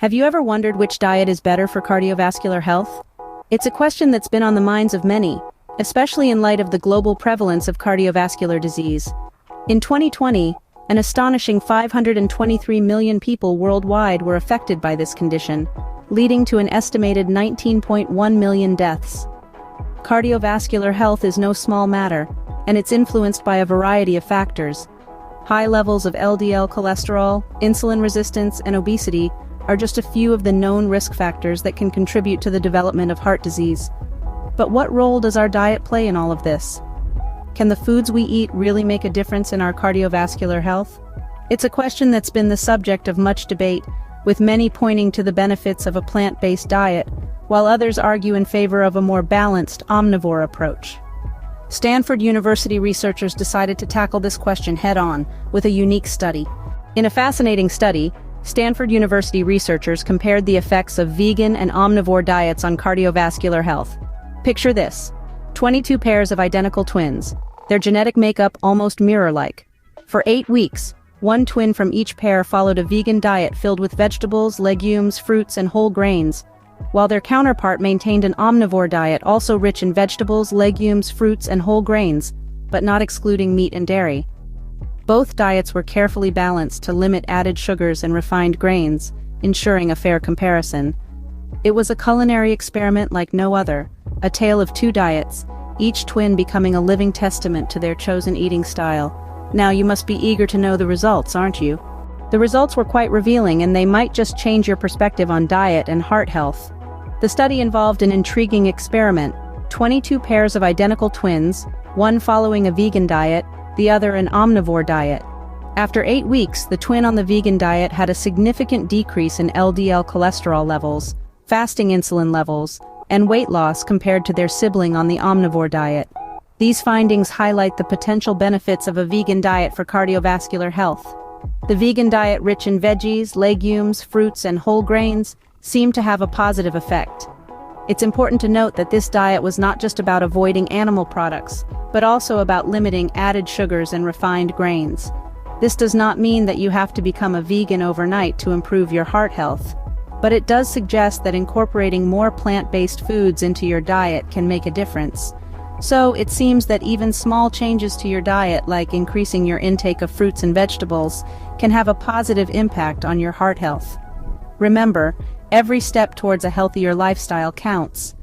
Have you ever wondered which diet is better for cardiovascular health? It's a question that's been on the minds of many, especially in light of the global prevalence of cardiovascular disease. In 2020, an astonishing 523 million people worldwide were affected by this condition, leading to an estimated 19.1 million deaths. Cardiovascular health is no small matter, and it's influenced by a variety of factors. High levels of LDL cholesterol, insulin resistance, and obesity are just a few of the known risk factors that can contribute to the development of heart disease. But what role does our diet play in all of this? Can the foods we eat really make a difference in our cardiovascular health? It's a question that's been the subject of much debate, with many pointing to the benefits of a plant-based diet, while others argue in favor of a more balanced, omnivore approach. Stanford University researchers decided to tackle this question head-on with a unique study. In a fascinating study, Stanford University researchers compared the effects of vegan and omnivore diets on cardiovascular health. Picture this: 22 pairs of identical twins, their genetic makeup almost mirror-like. For 8 weeks, one twin from each pair followed a vegan diet filled with vegetables, legumes, fruits, and whole grains, while their counterpart maintained an omnivore diet also rich in vegetables, legumes, fruits, and whole grains, but not excluding meat and dairy. Both diets were carefully balanced to limit added sugars and refined grains, ensuring a fair comparison. It was a culinary experiment like no other, a tale of two diets, each twin becoming a living testament to their chosen eating style. Now you must be eager to know the results, aren't you? The results were quite revealing, and they might just change your perspective on diet and heart health. The study involved an intriguing experiment: 22 pairs of identical twins, one following a vegan diet, the other an omnivore diet. After 8 weeks, the twin on the vegan diet had a significant decrease in LDL cholesterol levels, fasting insulin levels, and weight loss compared to their sibling on the omnivore diet. These findings highlight the potential benefits of a vegan diet for cardiovascular health. The vegan diet, rich in veggies, legumes, fruits, and whole grains, seemed to have a positive effect. It's important to note that this diet was not just about avoiding animal products, but also about limiting added sugars and refined grains. This does not mean that you have to become a vegan overnight to improve your heart health, but it does suggest that incorporating more plant-based foods into your diet can make a difference. So it seems that even small changes to your diet, like increasing your intake of fruits and vegetables, can have a positive impact on your heart health. Remember, every step towards a healthier lifestyle counts.